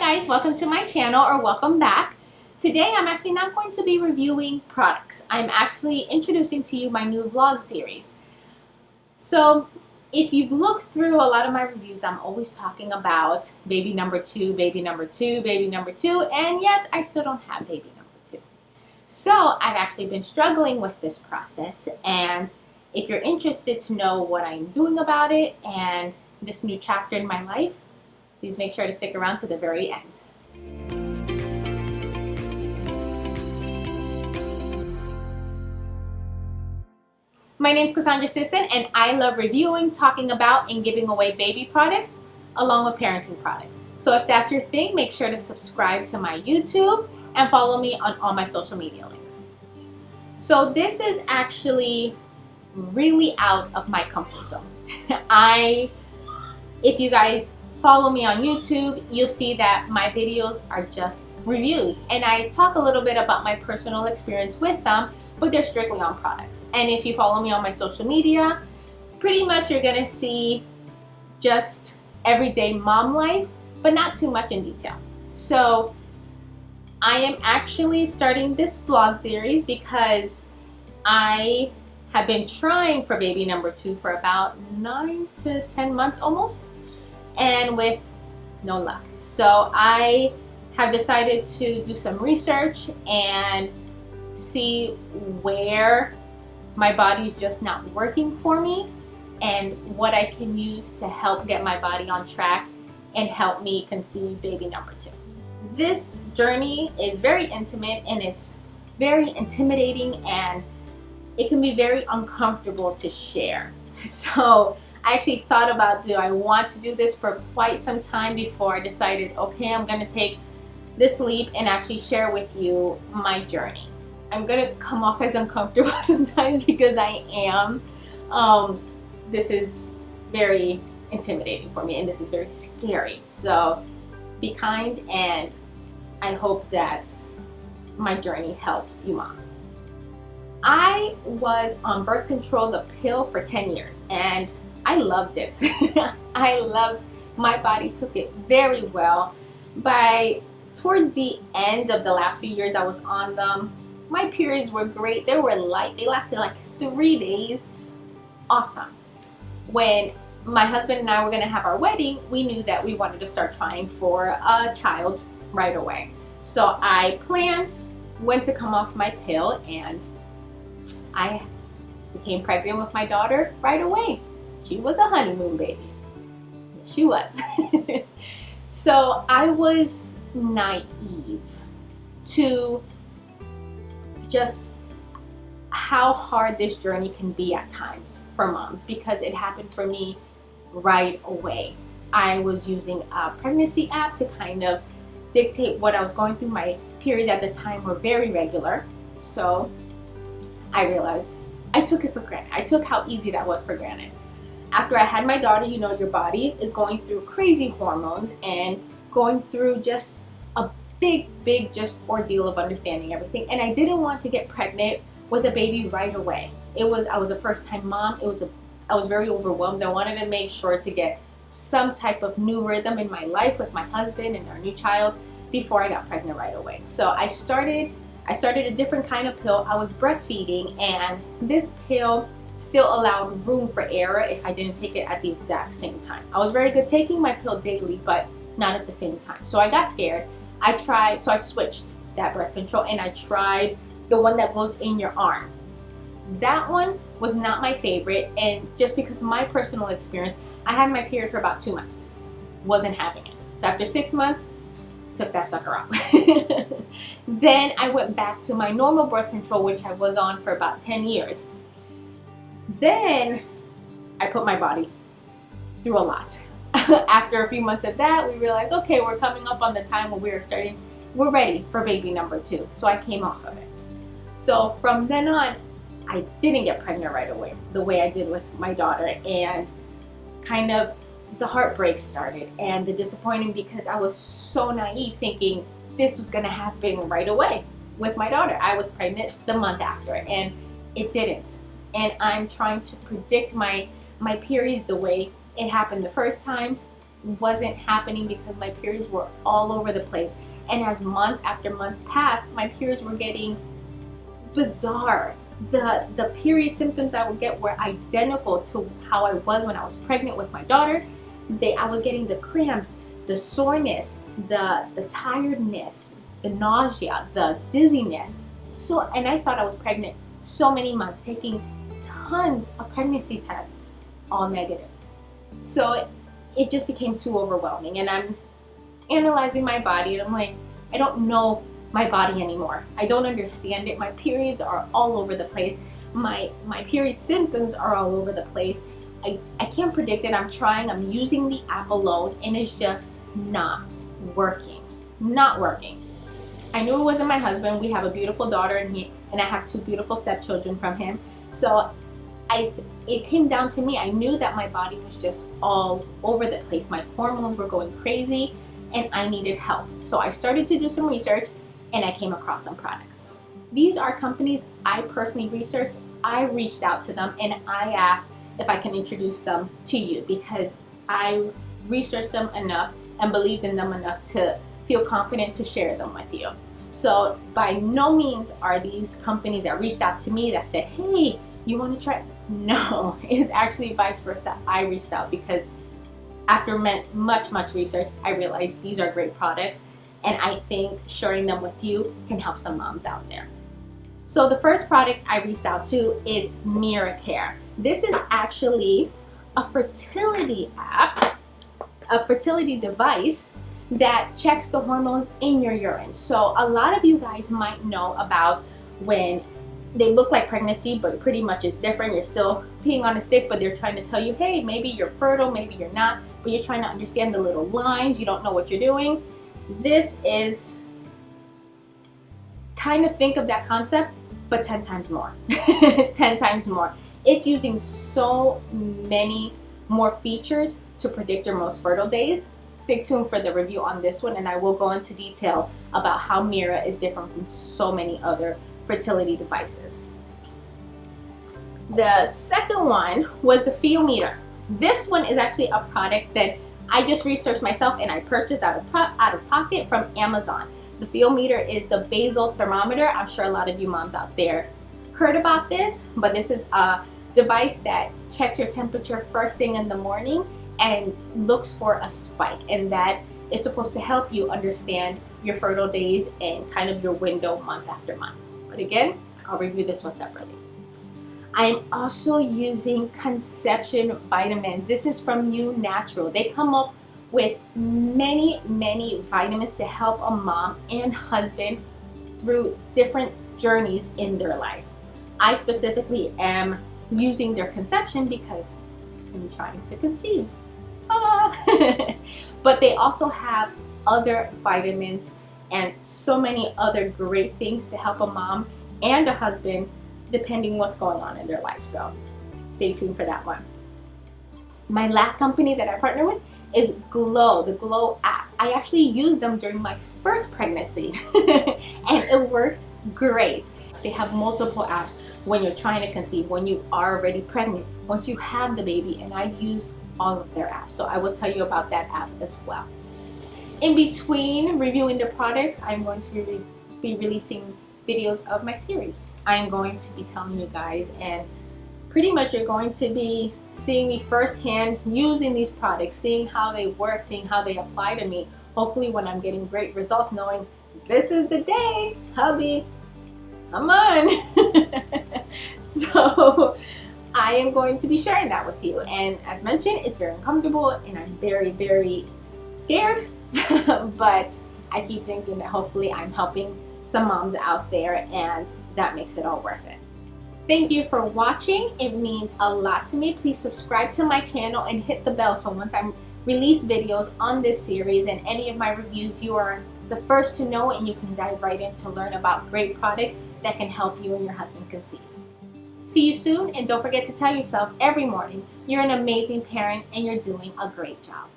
guys, welcome to my channel, or welcome back. Today I'm actually not going to be reviewing products. I'm actually introducing to you my new vlog series. So if you've looked through a lot of my reviews, I'm always talking about baby number two, baby number two, baby number two, and yet I still don't have baby number two. So I've actually been struggling with this process, and if you're interested to know what I'm doing about it and this new chapter in my life, please make sure to stick around to the very end. My name is Cassandra Sisson, and I love reviewing, talking about, and giving away baby products along with parenting products. So if that's your thing, make sure to subscribe to my YouTube and follow me on all my social media links. So this is actually really out of my comfort zone. If you guys follow me on YouTube, you'll see that my videos are just reviews, and I talk a little bit about my personal experience with them, but they're strictly on products. And if you follow me on my social media, pretty much you're gonna see just everyday mom life, but not too much in detail. So I am actually starting this vlog series because I have been trying for baby number two for about 9 to 10 months almost, and with no luck. So I have decided to do some research and see where my body's just not working for me and what I can use to help get my body on track and help me conceive baby number two. This journey is very intimate, and it's very intimidating, and it can be very uncomfortable to share. So I actually thought about, do I want to do this for quite some time before I decided, okay, I'm gonna take this leap and actually share with you my journey. I'm gonna come off as uncomfortable sometimes because I am. This is very intimidating for me, and this is very scary. So be kind, and I hope that my journey helps you mom. I was on birth control, the pill, for 10 years, and I loved it. I loved, my body took it very well. Towards the end of the last few years I was on them, my periods were great. They were light. They lasted like 3 days. Awesome. When my husband and I were gonna have our wedding, we knew that we wanted to start trying for a child right away. So I planned when to come off my pill, and I became pregnant with my daughter right away. She was a honeymoon baby. Yes, she was. So I was naive to just how hard this journey can be at times for moms, because it happened for me right away. I was using a pregnancy app to kind of dictate what I was going through. My periods at the time were very regular, so I realized I took it for granted. I took how easy that was for granted. After I had my daughter, you know, your body is going through crazy hormones and going through just a big just ordeal of understanding everything. And I didn't want to get pregnant with a baby right away. I was a first-time mom. I was very overwhelmed. I wanted to make sure to get some type of new rhythm in my life with my husband and our new child before I got pregnant right away. So I started a different kind of pill. I was breastfeeding, and this pill still allowed room for error if I didn't take it at the exact same time. I was very good taking my pill daily, but not at the same time. So I got scared. So I switched that birth control, and I tried the one that goes in your arm. That one was not my favorite, and just because of my personal experience, I had my period for about 2 months. Wasn't having it. So after 6 months, took that sucker out. Then I went back to my normal birth control, which I was on for about 10 years. Then I put my body through a lot. After a few months of that, we realized, okay, we're coming up on the time when we're ready for baby number two. So I came off of it. So from then on, I didn't get pregnant right away, the way I did with my daughter, and kind of the heartbreak started and the disappointing, because I was so naive thinking this was gonna happen right away with my daughter. I was pregnant the month after, and it didn't. And I'm trying to predict my periods the way it happened the first time wasn't happening because my periods were all over the place. And as month after month passed, my periods were getting bizarre. The period symptoms I would get were identical to how I was when I was pregnant with my daughter. I was getting the cramps, the soreness, the tiredness, the nausea, the dizziness. And I thought I was pregnant so many months, taking tons of pregnancy tests, all negative. So it just became too overwhelming, and I'm analyzing my body, and I'm like, I don't know my body anymore. I don't understand it. My periods are all over the place. My period symptoms are all over the place. I can't predict it. I'm trying. I'm using the app alone, and it's just not working. Not working. I knew it wasn't my husband. We have a beautiful daughter, and I have 2 beautiful stepchildren from him. So it came down to me. I knew that my body was just all over the place. My hormones were going crazy, and I needed help. So I started to do some research, and I came across some products. These are companies I personally researched. I reached out to them, and I asked if I can introduce them to you because I researched them enough and believed in them enough to feel confident to share them with you. So by no means are these companies that reached out to me that said, hey, you want to try? No, it's actually vice versa. I reached out because after much research, I realized these are great products, and I think sharing them with you can help some moms out there. So the first product I reached out to is Miracare. This is actually a fertility app, a fertility device that checks the hormones in your urine. So a lot of you guys might know about when they look like pregnancy, but pretty much it's different. You're still peeing on a stick, but they're trying to tell you, hey, maybe you're fertile, maybe you're not, but you're trying to understand the little lines. You don't know what you're doing. This is kind of think of that concept, but 10 times more. 10 times more. It's using so many more features to predict your most fertile days. Stay tuned for the review on this one, and I will go into detail about how Mira is different from so many other fertility devices. The second one was the Feometer. This one is actually a product that I just researched myself and I purchased out of pocket from Amazon. The Feometer is the Basal Thermometer. I'm sure a lot of you moms out there heard about this, but this is a device that checks your temperature first thing in the morning and looks for a spike, and that is supposed to help you understand your fertile days and kind of your window month after month. But again, I'll review this one separately. I'm also using conception vitamins. This is from You Natural. They come up with many vitamins to help a mom and husband through different journeys in their life. I specifically am using their conception because I'm trying to conceive. But they also have other vitamins and so many other great things to help a mom and a husband depending what's going on in their life. So stay tuned for that one. My last company that I partner with is Glow, the Glow app. I actually used them during my first pregnancy and it worked great. They have multiple apps when you're trying to conceive, when you are already pregnant, once you have the baby, and I've used all of their apps. So I will tell you about that app as well. In between reviewing the products, I'm going to be releasing videos of my series. I'm going to be telling you guys, and pretty much you're going to be seeing me firsthand using these products, seeing how they work, seeing how they apply to me. Hopefully when I'm getting great results, knowing this is the day, hubby, come on. So I am going to be sharing that with you. And as mentioned, it's very uncomfortable and I'm very scared, but I keep thinking that hopefully I'm helping some moms out there and that makes it all worth it. Thank you for watching. It means a lot to me. Please subscribe to my channel and hit the bell so once I release videos on this series and any of my reviews, you are the first to know and you can dive right in to learn about great products that can help you and your husband conceive. See you soon, and don't forget to tell yourself every morning you're an amazing parent and you're doing a great job.